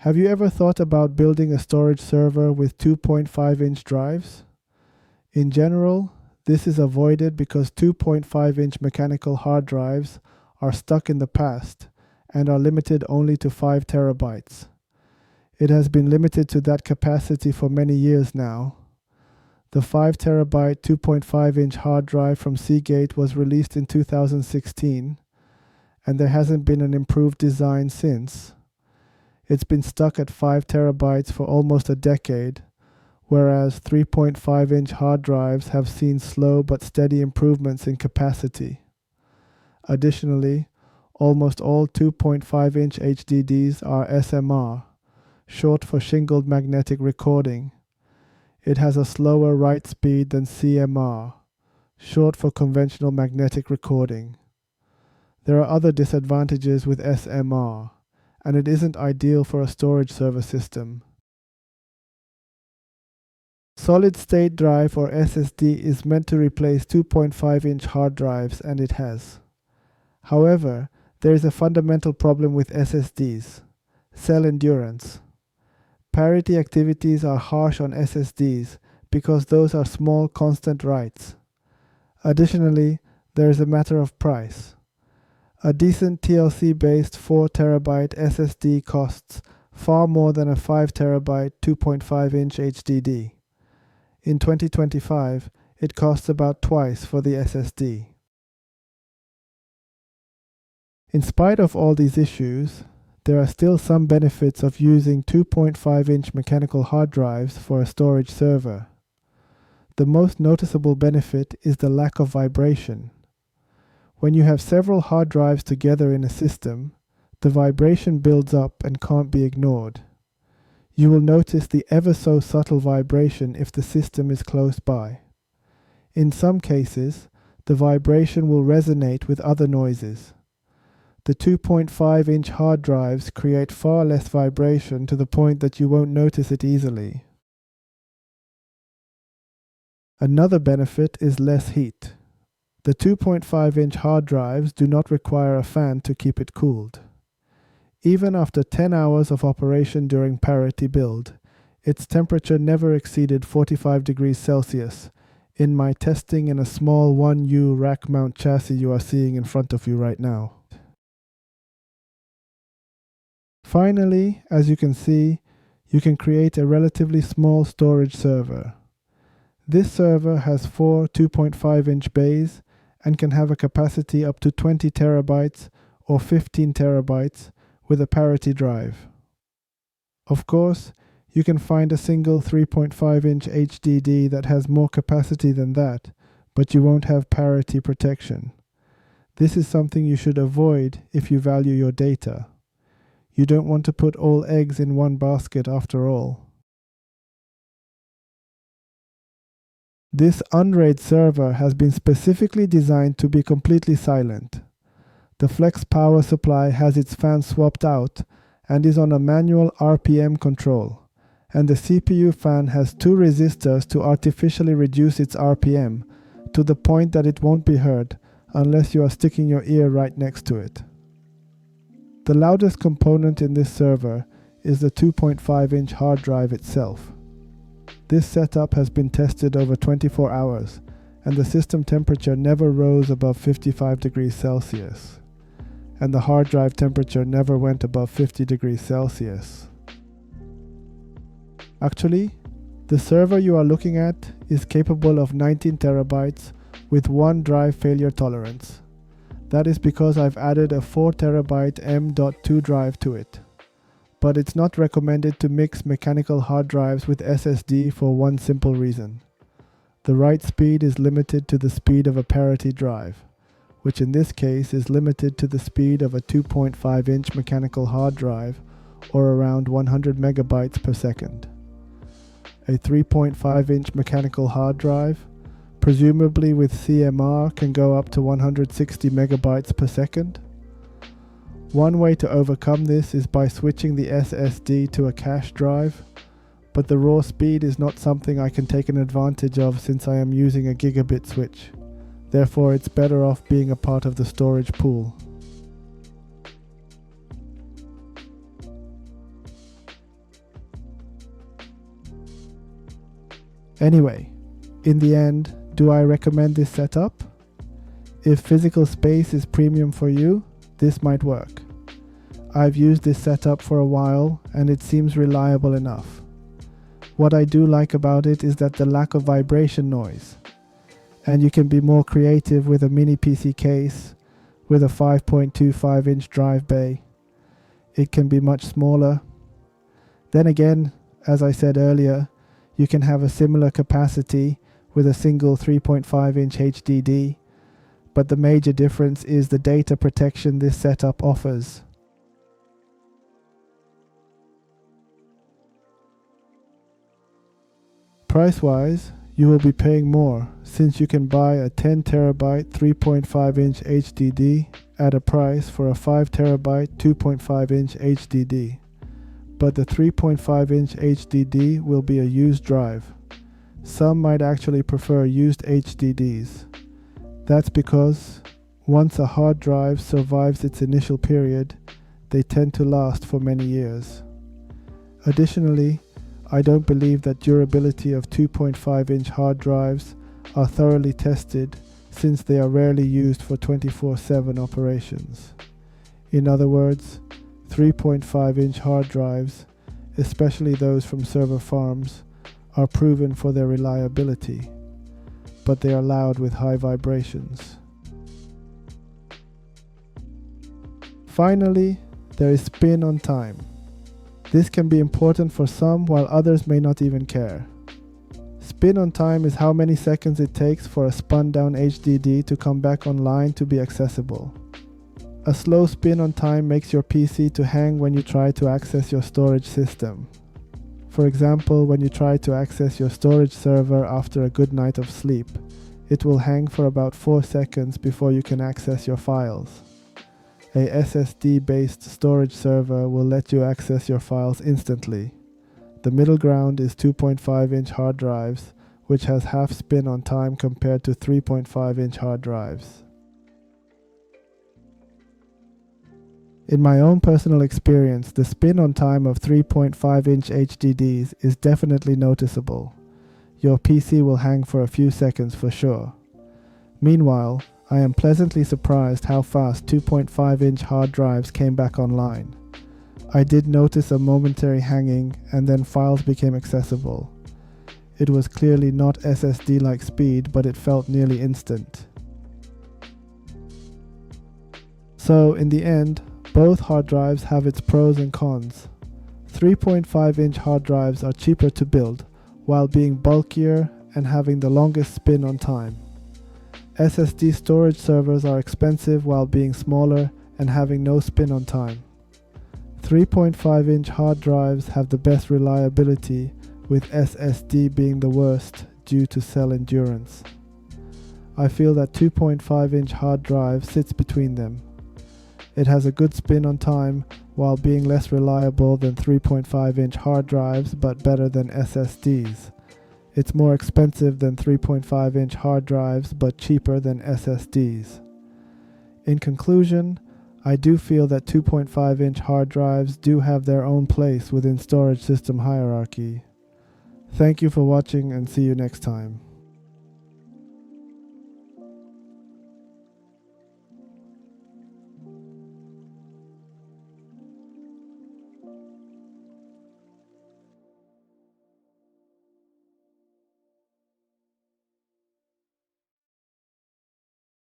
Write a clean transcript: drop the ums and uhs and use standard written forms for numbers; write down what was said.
Have you ever thought about building a storage server with 2.5-inch drives? In general, this is avoided because 2.5-inch mechanical hard drives are stuck in the past and are limited only to 5 terabytes. It has been limited to that capacity for many years now. The 5 terabyte 2.5-inch hard drive from Seagate was released in 2016, and there hasn't been an improved design since. It's been stuck at 5 terabytes for almost a decade, whereas 3.5-inch hard drives have seen slow but steady improvements in capacity. Additionally, almost all 2.5-inch HDDs are SMR, short for shingled magnetic recording. It has a slower write speed than CMR, short for conventional magnetic recording. There are other disadvantages with SMR, and it isn't ideal for a storage server system. Solid-state drive or SSD is meant to replace 2.5-inch hard drives, and it has. However, there is a fundamental problem with SSDs: cell endurance. Parity activities are harsh on SSDs because those are small constant writes. Additionally, there is a matter of price. A decent TLC-based 4 terabyte SSD costs far more than a 5 terabyte 2.5-inch HDD. In 2025, it costs about twice for the SSD. In spite of all these issues, there are still some benefits of using 2.5-inch mechanical hard drives for a storage server. The most noticeable benefit is the lack of vibration. When you have several hard drives together in a system, the vibration builds up and can't be ignored. You will notice the ever so subtle vibration if the system is close by. In some cases, the vibration will resonate with other noises. The 2.5-inch hard drives create far less vibration to the point that you won't notice it easily. Another benefit is less heat. The 2.5-inch hard drives do not require a fan to keep it cooled. Even after 10 hours of operation during parity build, its temperature never exceeded 45 degrees Celsius in my testing in a small 1U rack mount chassis you are seeing in front of you right now. Finally, as you can see, you can create a relatively small storage server. This server has 4 2.5-inch bays and can have a capacity up to 20 terabytes or 15 terabytes with a parity drive. Of course, you can find a single 3.5-inch HDD that has more capacity than that, but you won't have parity protection. This is something you should avoid if you value your data. You don't want to put all eggs in one basket after all. This Unraid server has been specifically designed to be completely silent. The flex power supply has its fan swapped out and is on a manual RPM control, and the CPU fan has 2 resistors to artificially reduce its RPM to the point that it won't be heard unless you are sticking your ear right next to it. The loudest component in this server is the 2.5-inch hard drive itself. This setup has been tested over 24 hours, and the system temperature never rose above 55 degrees Celsius, and the hard drive temperature never went above 50 degrees Celsius. Actually, the server you are looking at is capable of 19 terabytes with 1 drive failure tolerance. That is because I've added a 4 terabyte M.2 drive to it. But it's not recommended to mix mechanical hard drives with SSD for one simple reason. The write speed is limited to the speed of a parity drive, which in this case is limited to the speed of a 2.5-inch mechanical hard drive, or around 100 megabytes per second. A 3.5-inch mechanical hard drive, presumably with CMR, can go up to 160 megabytes per second. One way to overcome this is by switching the SSD to a cache drive, but the raw speed is not something I can take an advantage of since I am using a gigabit switch. Therefore, it's better off being a part of the storage pool. Anyway, in the end, do I recommend this setup? If physical space is premium for you, this might work. I've used this setup for a while and it seems reliable enough. What I do like about it is that the lack of vibration noise. And you can be more creative with a mini PC case with a 5.25 inch drive bay. It can be much smaller. Then again, as I said earlier, you can have a similar capacity with a single 3.5 inch HDD, but the major difference is the data protection this setup offers. Price-wise, you will be paying more since you can buy a 10 terabyte 3.5 inch HDD at a price for a 5 terabyte 2.5 inch HDD. But the 3.5 inch HDD will be a used drive. Some might actually prefer used HDDs. That's because once a hard drive survives its initial period, they tend to last for many years. Additionally, I don't believe that durability of 2.5 inch hard drives are thoroughly tested since they are rarely used for 24/7 operations. In other words, 3.5 inch hard drives, especially those from server farms, are proven for their reliability, but they are loud with high vibrations. Finally, there is spin on time. This can be important for some while others may not even care. Spin on time is how many seconds it takes for a spun down HDD to come back online to be accessible. A slow spin on time makes your PC to hang when you try to access your storage system. For example, when you try to access your storage server after a good night of sleep, it will hang for about 4 seconds before you can access your files. A SSD-based storage server will let you access your files instantly. The middle ground is 2.5 inch hard drives, which has half spin on time compared to 3.5 inch hard drives. In my own personal experience, the spin on time of 3.5 inch HDDs is definitely noticeable. Your PC will hang for a few seconds for sure. Meanwhile, I am pleasantly surprised how fast 2.5 inch hard drives came back online. I did notice a momentary hanging and then files became accessible. It was clearly not SSD-like speed, but it felt nearly instant. So in the end, both hard drives have its pros and cons. 3.5 inch hard drives are cheaper to build, while being bulkier and having the longest spin on time. SSD storage servers are expensive while being smaller and having no spin on time. 3.5 inch hard drives have the best reliability, with SSD being the worst due to cell endurance. I feel that 2.5 inch hard drive sits between them. It has a good spin on time while being less reliable than 3.5 inch hard drives but better than SSDs. It's more expensive than 3.5 inch hard drives but cheaper than SSDs. In conclusion, I do feel that 2.5 inch hard drives do have their own place within storage system hierarchy. Thank you for watching and see you next time.